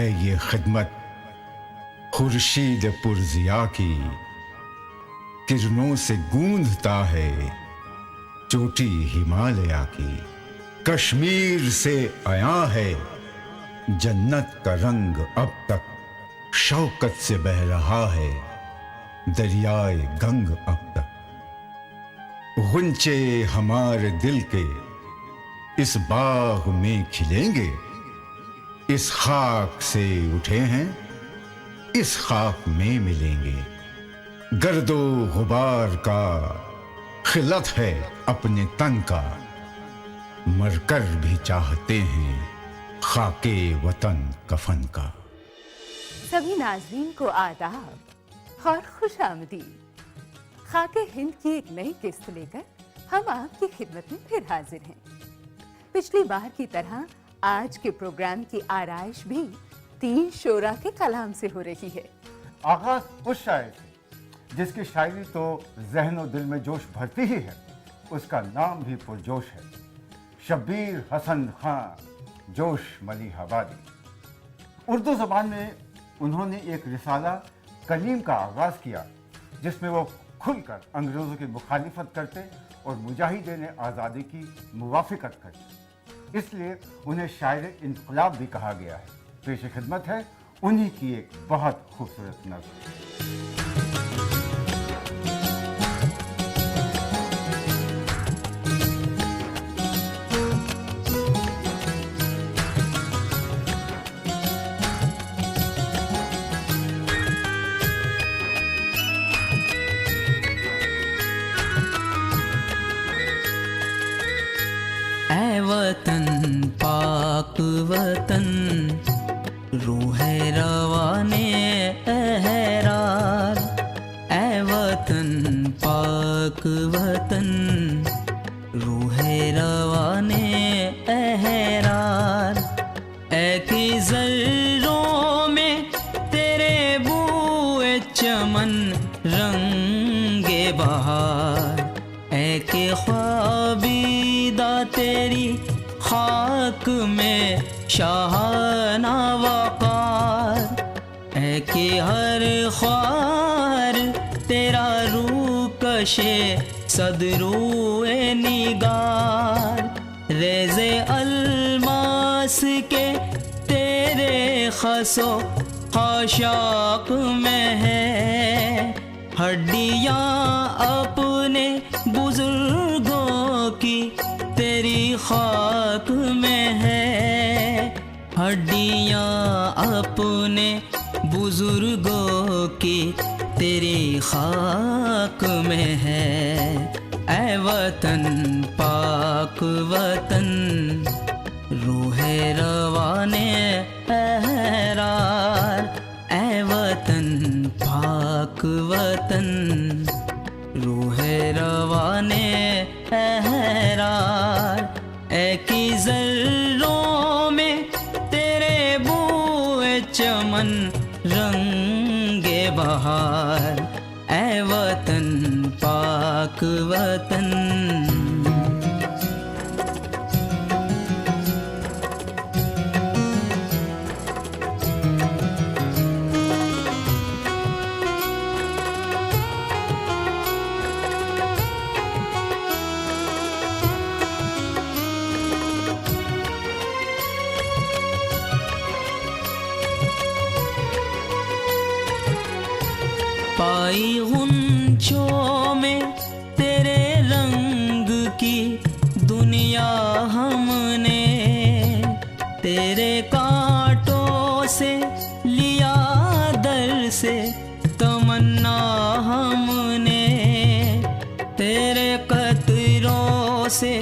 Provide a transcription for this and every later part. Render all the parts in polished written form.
है ये खिदमत खुर्शीद पुरजिया की, किरणों से गूंजता है चोटी हिमालया की। कश्मीर से आया है जन्नत का रंग, अब तक शौकत से बह रहा है दरियाए गंग अब तक। गुंचे हमारे दिल के इस बाग में खिलेंगे, इस खाक से उठे हैं इस खाक में मिलेंगे। गर्दो गुबार का खिलत है अपने तन का, मरकर भी चाहते हैं खाके वतन कफन का। सभी नाज़रीन को आदाब और खुशामदीद। खाके हिंद की एक नई किस्त लेकर हम आपकी खिदमत में फिर हाजिर हैं। पिछली बार की तरह आज के प्रोग्राम की आराइश भी 3 शोरा के कलाम से हो रही है। आगाज उस शायर से जिसकी शायरी तो ज़हन और दिल में जोश भरती ही है, उसका नाम भी पुरजोश है, शब्बीर हसन खां जोश मलिहाबादी। उर्दू ज़बान में उन्होंने एक रिसाला कलीम का आगाज़ किया, जिसमें वो खुलकर अंग्रेज़ों की मुखालिफत करते और मुजाहिदीन आज़ादी की मुवाफ़िक़त करते। इसलिए उन्हें शायर इन्क़लाब भी कहा गया है। पेश खिदमत है उन्हीं की एक बहुत खूबसूरत नज़्म। वतन पाक वतन रूह रवाने एहरार, ऐ वतन पाक वतन रूह रवाने एहरार। ऐ कि ज़र्रों में तेरे बूए चमन रंगे बहार, ऐ कि ख्वाबीदा तेरी खाक में शाहाना वक़ार, ऐ कि हर ख्वार तेरा रूकशे सदरूए निगार। रेज़े अलमास के तेरे खसो खाशाक में है, हड्डियाँ अपने बुजुर्गों की तेरी खाक में है, हड्डियाँ अपने बुजुर्गों की तेरी खाक में है। ऐ वतन पाक वतन रूह रवाने एहरार, ऐ वतन पाक वतन रूह रवाने एहरार। ऐ कि ज़र्रों में तेरे बूए चमन रंगे बहार, ऐ वतन पाक वतन। पाई गुंचों में तेरे रंग की दुनिया हमने, तेरे कांटों से लिया दर से तमन्ना हमने, तेरे कतरों से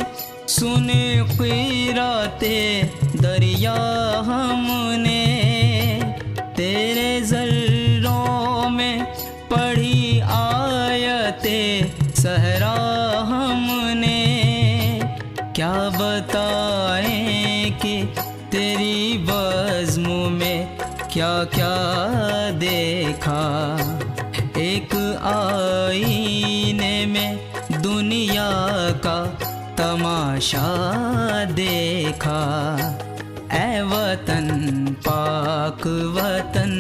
सुने क़िराते दरिया हमने, तेरे ज़र्रों में पढ़ी आयते सहरा हमने। क्या बताएं कि तेरी बज़्म में क्या क्या देखा, एक आईने में दुनिया का तमाशा देखा। ए वतन पाक वतन,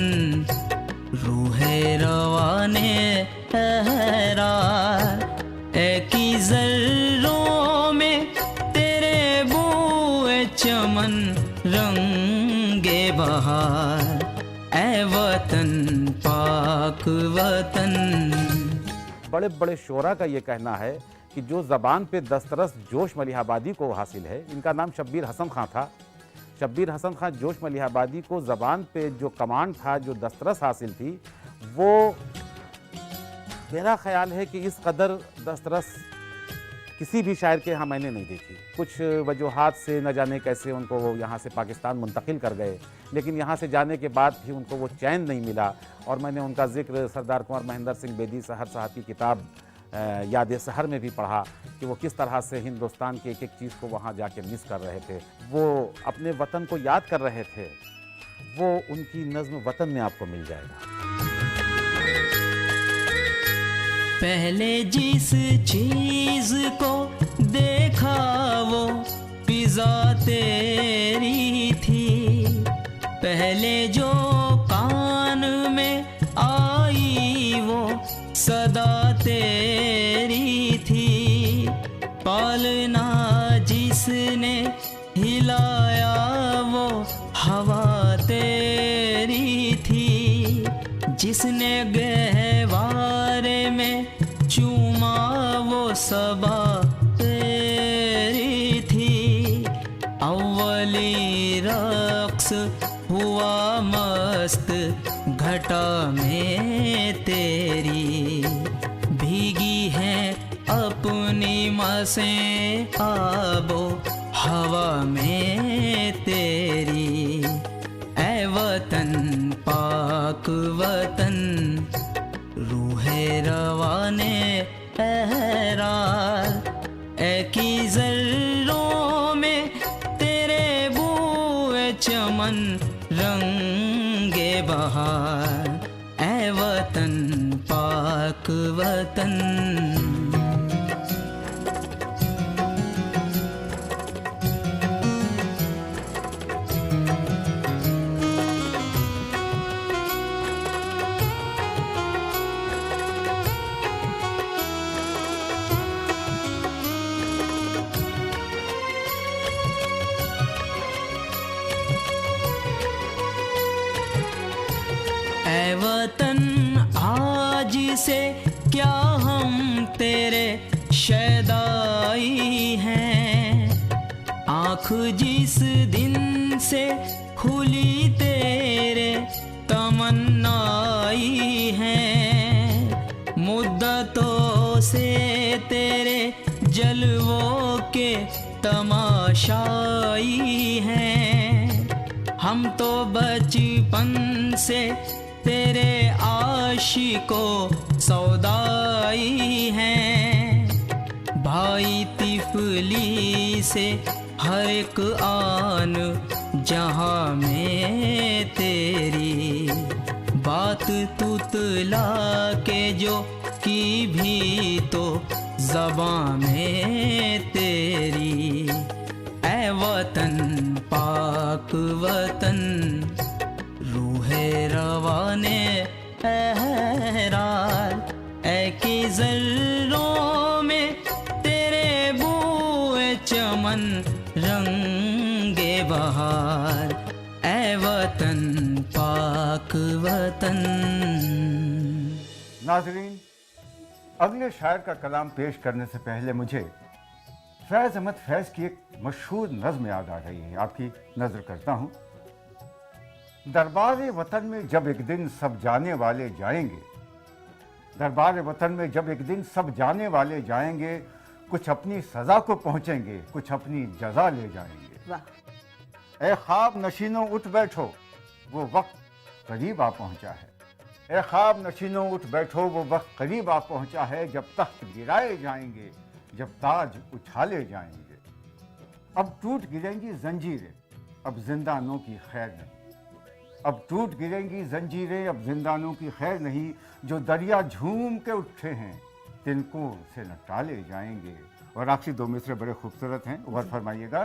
रूहे रवाने एहरार, ए की जर्रों में तेरे बूए चमन रंगे बहार, ए वतन पाक वतन। बड़े बड़े शोरा का ये कहना है कि जो ज़बान पे दस्तरस जोश मलिहाबादी को हासिल है, इनका नाम शब्बीर हसन खां था। शब्बीर हसन खां जोश मलिहाबादी को ज़बान पे जो कमांड था, जो दस्तरस हासिल थी, वो मेरा ख्याल है कि इस कदर दस्तरस किसी भी शायर के यहाँ मैंने नहीं देखी। कुछ वजूहात से न जाने कैसे उनको वो यहाँ से पाकिस्तान मुंतकिल कर गए, लेकिन यहाँ से जाने के बाद भी उनको वो चैन नहीं मिला। और मैंने उनका जिक्र सरदार कुंवर महेंद्र सिंह बेदी सहर साहब की किताब याद सहर में भी पढ़ा कि वो किस तरह से हिंदुस्तान की एक एक चीज़ को वहाँ जाके मिस कर रहे थे, वो अपने वतन को याद कर रहे थे। वो उनकी नज़्म वतन में आपको मिल जाएगा। पहले जिस चीज को देखा वो फिजा तेरी थी, पहले जो कान में आई वो सदा तेरी थी, पालना जिसने हिलाया वो हवा तेरी थी, जिसने गहवारे में चूमा वो सबा तेरी थी, अव्वली रक्स हुआ मस्त घटा में तेरी, भीगी है अपनी मसें आबो हवा में तेरी, ए वतन पाक वतन, रूहे रवाने एहरार, ए की जर्रों में तेरे बूए चमन रंगे बहार, ए वतन पाक वतन। ऐ वतन आज से क्या हम तेरे शैदाई हैं, आँख जिस दिन से खुली तेरे तमन्नाई हैं, मुद्दतों से तेरे जलवों के तमाशाई हैं, हम तो बचपन से तेरे आशिको सौदाई हैं, भाई तिफली से हर एक आन जहाँ में तेरी, बात तुतला के जो की भी तो ज़बां में तेरी, ऐ वतन पाक वतन, रूहे रवाने एहरार, ऐ की जर्रों में तेरे बूए चमन रंगे बहार, ऐ वतन पाक वतन। नाजरीन, अगले शायर का कलाम पेश करने से पहले मुझे फैज़ अहमद फैज़ की एक मशहूर नज़्म याद आ रही है, आपकी नज़र करता हूँ। दरबार वतन में जब एक दिन सब जाने वाले जाएंगे, दरबार वतन में जब एक दिन सब जाने वाले जाएंगे, कुछ अपनी सज़ा को पहुँचेंगे, कुछ अपनी जज़ा ले जाएंगे। वाह। ए ख्वाब नशीनों उठ बैठो, वो वक्त करीब आ पहुँचा है। ए ख्वाब नशीनों उठ बैठो, वो वक्त करीब आ पहुँचा है, जब तख्त गिराए जाएंगे, जब ताज उछाले जाएंगे। अब टूट गिरेंगी जंजीरें, अब जिंदानों की खैर नहीं। अब टूट गिरेंगी जंजीरें, अब जिंदानों की खैर नहीं। जो दरिया झूम के उठे हैं, तिनको से न टाले जाएंगे। और आखिरी दो मिसरे बड़े खूबसूरत हैं, गौर फरमाइएगा।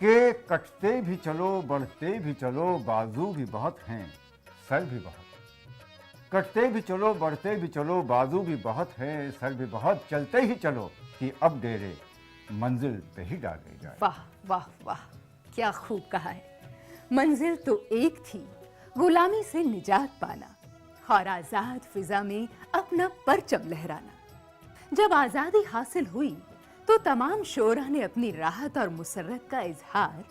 कि कटते भी चलो बढ़ते भी चलो बाजू भी बहुत हैं सर भी बहुत, कटते भी चलो बढ़ते भी चलो बाजू भी बहुत हैं सर भी बहुत, चलते ही चलो कि अब डेरे मंजिल पे ही डाले जाए। वाह वाह वाह, क्या खूब कहा है। मंजिल तो एक थी, गुलामी से निजात पाना और आजाद फिजा में अपना परचम लहराना। जब आजादी हासिल हुई तो तमाम शोरा ने अपनी राहत और मुसर्रत का इजहार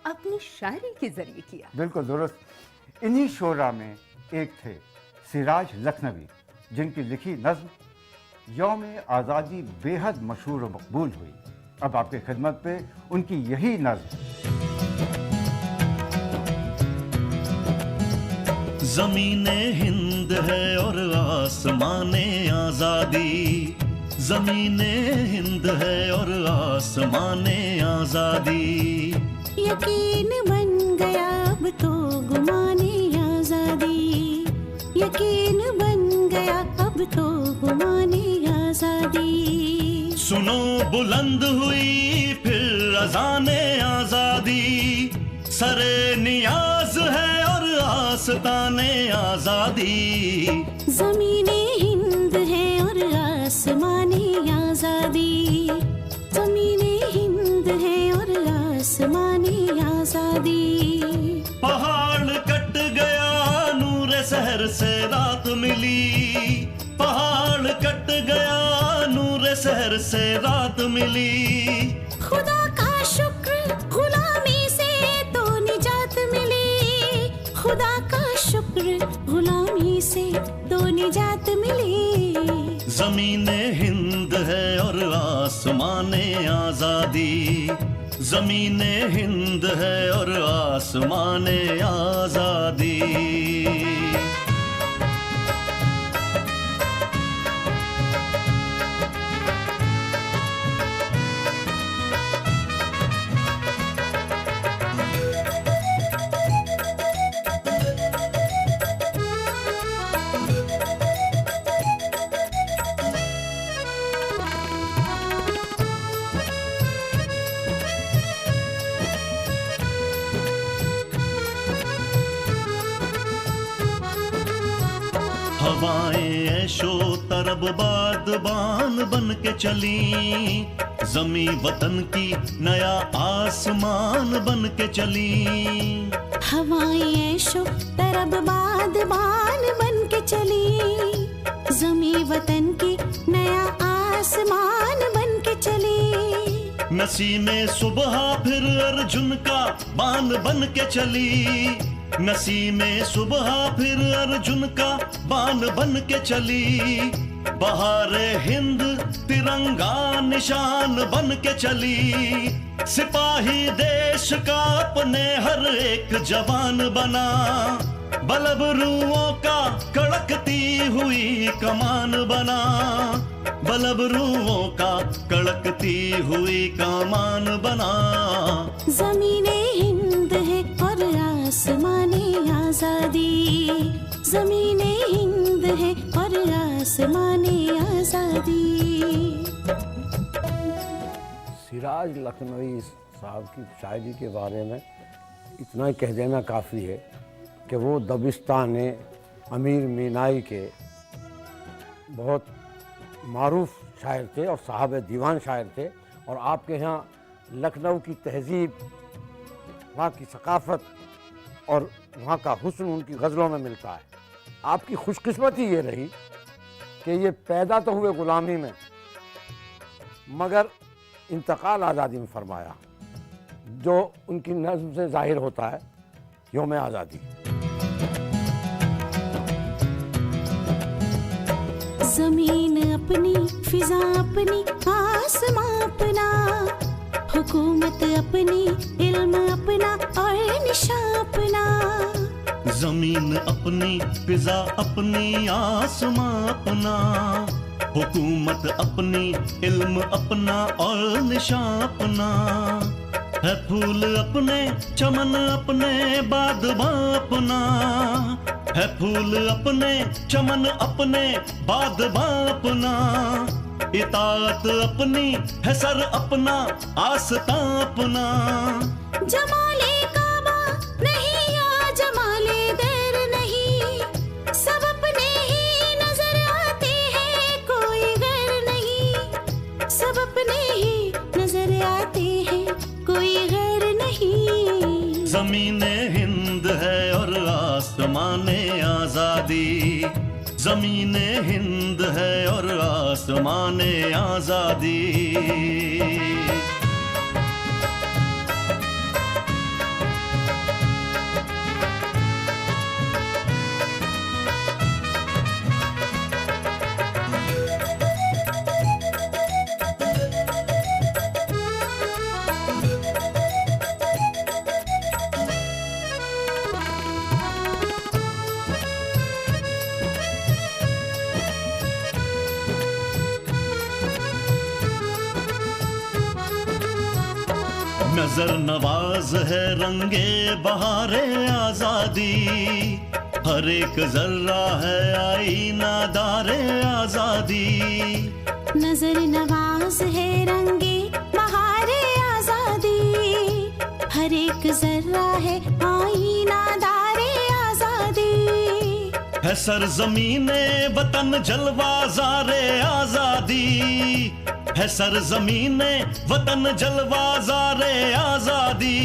अपनी शायरी के जरिए किया। बिल्कुल दुरुस्त। इन्हीं शोरा में एक थे सिराज लखनवी, जिनकी लिखी नज्म यौम आज़ादी बेहद मशहूर और मकबूल हुई। अब आपके खिदमत पे उनकी यही नज्म। ज़मीने हिंद है और आसमाने आज़ादी, ज़मीने हिंद है और आसमाने आज़ादी। यकीन बन गया अब तो गुमाने आज़ादी, यकीन बन गया अब तो गुमाने आज़ादी। सुनो बुलंद हुई फिर अज़ाने आज़ादी, सरे नियाज है और आस्ताने आज़ादी। ज़मीने हिंद है और आसमाने आज़ादी, ज़मीने हिंद है और आसमाने आज़ादी। पहाड़ कट गया नूर सहर से रात मिली, पहाड़ कट गया नूर सहर से रात मिली। खुदा का शुक्र गुलामी से तो निजात मिली, खुदा का शुक्र गुलामी से तो निजात मिली। ज़मीने हिंद है और आसमाने आज़ादी, ज़मीने हिंद है और आसमाने आज़ादी। हवाएं ऐशो तरब बादबान बन के चली, जमी वतन की नया आसमान बन के चली। हवाएं ऐशो तरब बादबान बन के चली, जमी वतन की नया आसमान बन के चली। नसीमे सुबह फिर अर्जुन का बान बन के चली, नसीमे सुबह फिर अर्जुन का बान बन के चली। बहारे हिंद तिरंगा निशान बन के चली, सिपाही देश का अपने हर एक जवान बना। बलबरुओं का कड़कती हुई कमान बना, बलबरुओं का कड़कती हुई कमान बना। ज़मीने हिंद है और आसमाने आज़ादी, ज़मीने हिंद है और आसमाने आज़ादी। सिराज लखनवी साहब की शायरी के बारे में इतना ही कह देना काफ़ी है कि वो दबिस्तान अमीर मीनाई के बहुत मारूफ शायर थे और साहब दीवान शायर थे। और आपके यहाँ लखनऊ की तहजीब, वहाँ की सकाफ़त और वहाँ का हुस्न उनकी गज़लों में मिलता है। आपकी खुशकिस्मती ये रही कि ये पैदा तो हुए ग़ुलामी में, मगर इंतकाल आज़ादी में फरमाया, जो उनकी नज़्म से ज़ाहिर होता है यौम आज़ादी। ज़मीन अपनी, फ़िज़ा अपनी, आसमां अपना, हुकूमत अपनी, इल्म अपना और निशा अपना। जमीन अपनी, फिजा अपनी, आसमां अपना, हुकूमत अपनी, इल्म अपना और निशान अपना। है फूल अपने, चमन अपने, बादबां अपना। है फूल अपने, चमन अपने, बादबां अपना। इताअत अपनी है, सर अपना, आस्तां अपना। जमाले काबा नहीं या जमाले देर नहीं, सब अपने ही नजर आते हैं, कोई गैर नहीं। सब अपने ही नजर आते हैं, कोई गैर नहीं। ज़मीने हिंद है और आसमाने आज़ादी, ज़मीने हिंद है और आसमाने आज़ादी। नजर नवाज है रंगे बहारे आजादी, हर एक जर्रा है आईना दारे आजादी। नजर नवाज है रंगे बहारे आजादी, हर एक जर्रा है आईना दारे आजादी। है सरजमीने वतन जलवाज़ारे आजादी, है सरजमीने वतन जलवाज़ारे आजादी।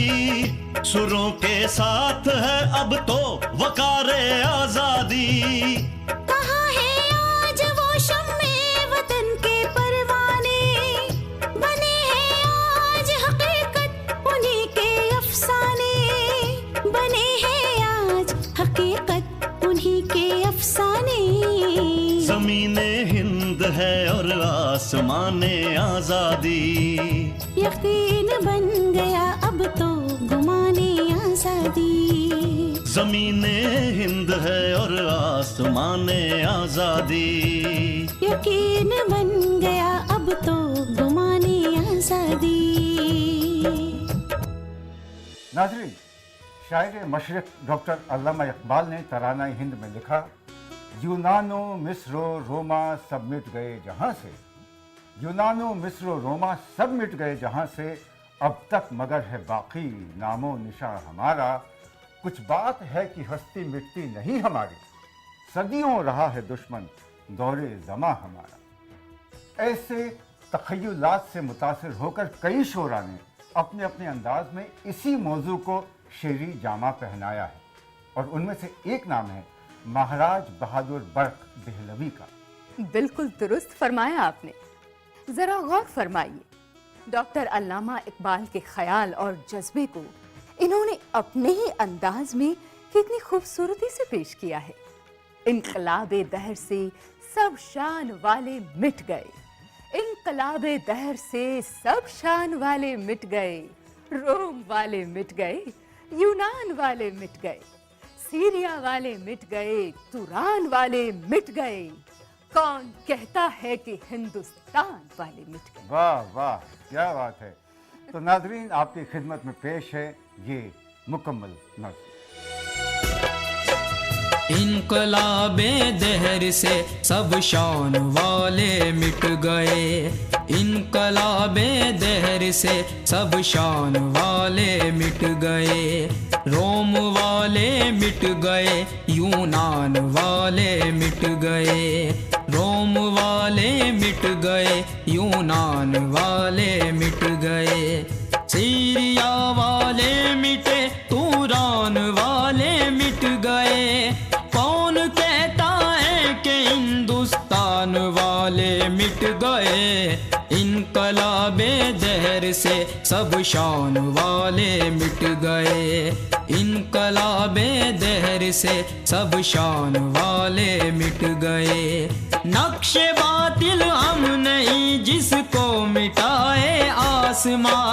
सुरों के साथ है अब तो वकारे आजादी। कहाँ है आज वो शम्मे वतन के परवाने, बने हैं आज हकीकत उन्हीं के अफसाने, बने हैं आज हकीकत उन्हीं के अफसाने। ज़मीने हिंद है और आसमाने आजादी, यकीन बन गया अब तो गुमाने आजादी। ज़मीने हिंद है और आसमाने आजादी, यकीन बन गया अब तो गुमाने आजादी। नाज़रीन, शायर मशरिक़ डॉक्टर अल्लामा इकबाल ने तराना हिंद में लिखा, यूनानो मिस्रो रोमा सब मिट गए जहाँ से, यूनानो मिस्रो रोमा सब मिट गए जहाँ से, अब तक मगर है बाकी नामो निशा हमारा। कुछ बात है कि हस्ती मिटती नहीं हमारी, सदियों रहा है दुश्मन दौरे ज़मा हमारा। ऐसे तख़य्युलात से मुतासिर होकर कई शोरा ने अपने अपने अंदाज में इसी मौजू को शेरी जामा पहनाया है, और उनमें से एक नाम है महाराज बहादुर बर्क देहलवी का। बिल्कुल दुरुस्त फरमाया आपने। जरा गौर फरमाइए, डॉक्टर अल्लामा इकबाल के ख्याल और जज्बे को इन्होंने अपने ही अंदाज में कितनी खूबसूरती से पेश किया है। इनकलाबे दहर से सब शान वाले मिट गए, इनकलाबे दहर से सब शान वाले मिट गए, रोम वाले मिट गए, यूनान वाले मिट गए, सीरिया वाले मिट गए, तुरान वाले मिट गए, कौन कहता है कि हिंदुस्तान वाले मिट गए। वाह वाह, क्या बात है। तो नाज़रीन, आपकी खिदमत में पेश है ये मुकम्मल नज़्म। इनकलाबे दहर से सब शान वाले मिट गए, इनकलाबे दहर से सब शान वाले मिट गए, रोम वाले मिट गए, यूनान वाले मिट गए, रोम वाले मिट गए, यूनान वाले मिट गए, सीरिया वाले मिटे, तुरान वाले मिट गए, कौन कहता है कि हिंदुस्तान वाले मिट गए, इनकलाबे दहर से सब शान वाले मिट गए, इनकलाबे दहर से सब शान वाले मिट गए, नक्शे बातिल हम नहीं जिसको मिटाए आसमां,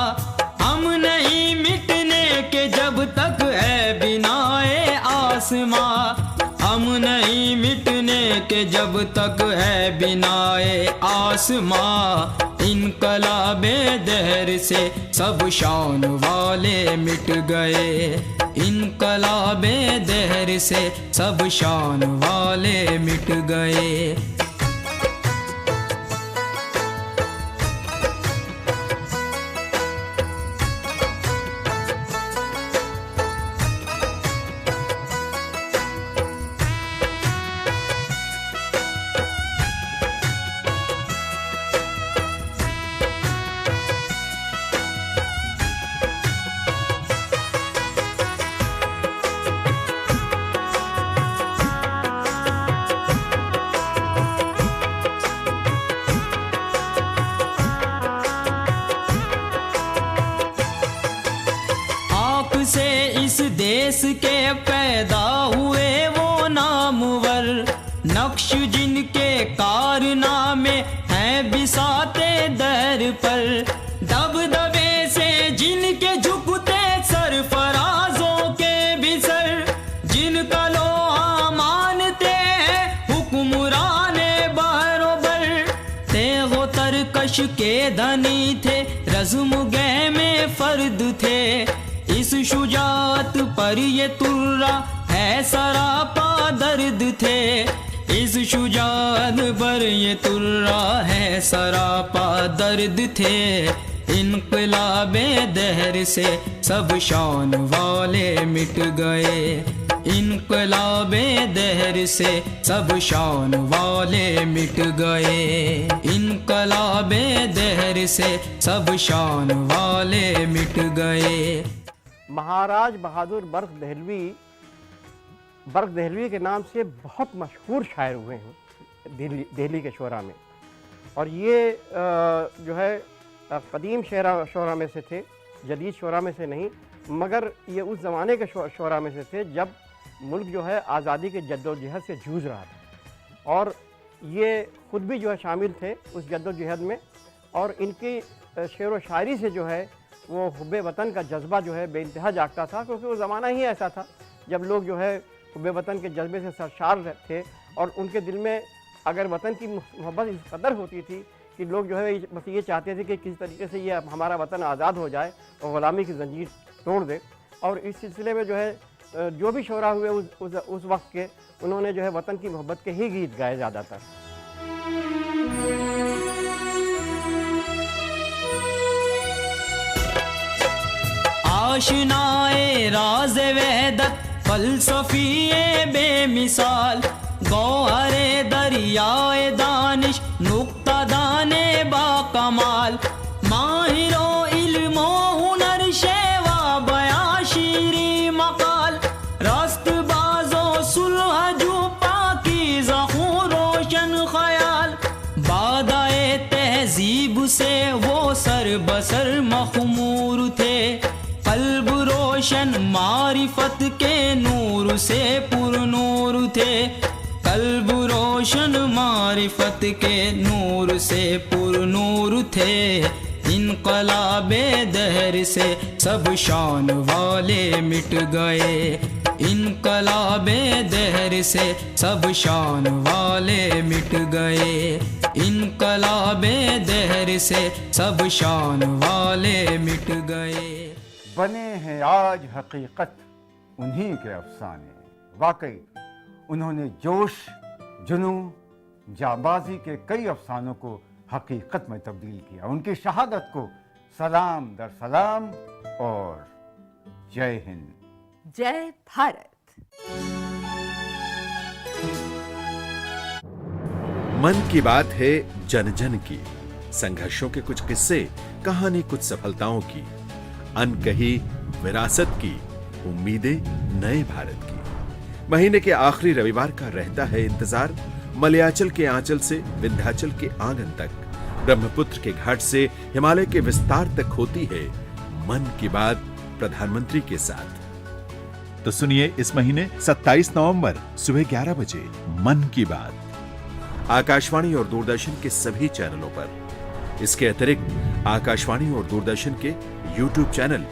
हम नहीं मिटने के जब तक है बिनाए आसमां, हम नहीं मिटने के जब तक है बिनाए आसमां, इनकलाबे दहर से सब शान वाले मिट गए, इनकलाबे दहर से सब शान वाले मिट गए। जिसके पैदा हुए वो नामवर, नक्श जिनके कारनामे हैं बिसाते दर पर, दबदबे से जिनके झुकते सरफराजों के भी सर, जिनका लोहा मानते हैं हुक्मराने बरोबर, तेगो तरकश के धनी थे, रज़्म गह में फर्द थे, इस शुजात पर ये तुर्रा है सरापा दर्द थे, इस शुजात पर ये तुर्रा है सरापा दर्द थे, इनकलाबे दहर से सब शान वाले मिट गए, इनकलाबे दहर से सब शान वाले मिट गए, इनकलाबे दहर से सब शान वाले मिट गए। महाराज बहादुर बर्क दहलवी के नाम से बहुत मशहूर शायर हुए हैं दिल्ली के शोरा में, और ये जो है कदीम शोरा में से थे, जदीद शोरा में से नहीं, मगर ये उस ज़माने के शोरा में से थे जब मुल्क जो है आज़ादी के जद्दोजहद से जूझ रहा था, और ये ख़ुद भी जो है शामिल थे उस जद्दोजहद में, और इनकी शेर व शायरी से जो है वो हुब्बे वतन का जज्बा जो है बेइंतहा जागता था, क्योंकि वो ज़माना ही ऐसा था जब लोग जो है हुब्बे वतन के जज्बे से सरशार थे, और उनके दिल में अगर वतन की मोहब्बत इस कदर होती थी कि लोग जो है बस ये चाहते थे कि किस तरीके से ये हमारा वतन आज़ाद हो जाए और ग़ुलामी की जंजीर तोड़ दे। और इस सिलसिले में जो है जो भी शोरा हुए उस वक्त के, उन्होंने जो है वतन की मोहब्बत के ही गीत गाए ज़्यादातर। आशनाए राज़ वहदत फ़लसफ़ी बेमिसाल, गौहरे दरियाए दानिश नुक्ता दाने बाकमाल, माहिरो इल्मो हुनर शेवा बयां शीरी मकाल, रस्त बाजो सुलह जो पाकीज़ा खून रोशन ख़याल, बादाए तहज़ीब से वो सर बसर मख़मूर थे, क़ल्ब रोशन मारिफत के नूर से पुरनूर थे, क़ल्ब रोशन मारिफत के नूर से पुरनूर थे, इनक़लाबे दहर से सब शान वाले मिट गए, इनक़लाबे दहर से सब शान वाले मिट गए, इनक़लाबे दहर से सब शान वाले मिट गए। बने हैं आज हकीकत उन्हीं के अफसाने, वाकई उन्होंने जोश, जुनू, जाबाजी के कई अफसानों को हकीकत में तब्दील किया। उनकी शहादत को सलाम दर सलाम और जय हिंद, जय भारत। मन की बात है जन जन की, संघर्षों के कुछ किस्से, कहानी कुछ सफलताओं की, अनकही विरासत की, उम्मीदें नए भारत की। महीने के आखिरी रविवार का रहता है इंतजार, मलयाचल के आंचल से विंध्याचल के आंगन तक, ब्रह्मपुत्र के घाट से हिमालय के विस्तार तक होती है मन की बात प्रधानमंत्री के साथ। तो सुनिए इस महीने 27 नवंबर सुबह 11 बजे मन की बात, आकाशवाणी और दूरदर्शन के सभी चैनलों पर। इसके अतिरिक्त आकाशवाणी और दूरदर्शन के YouTube चैनल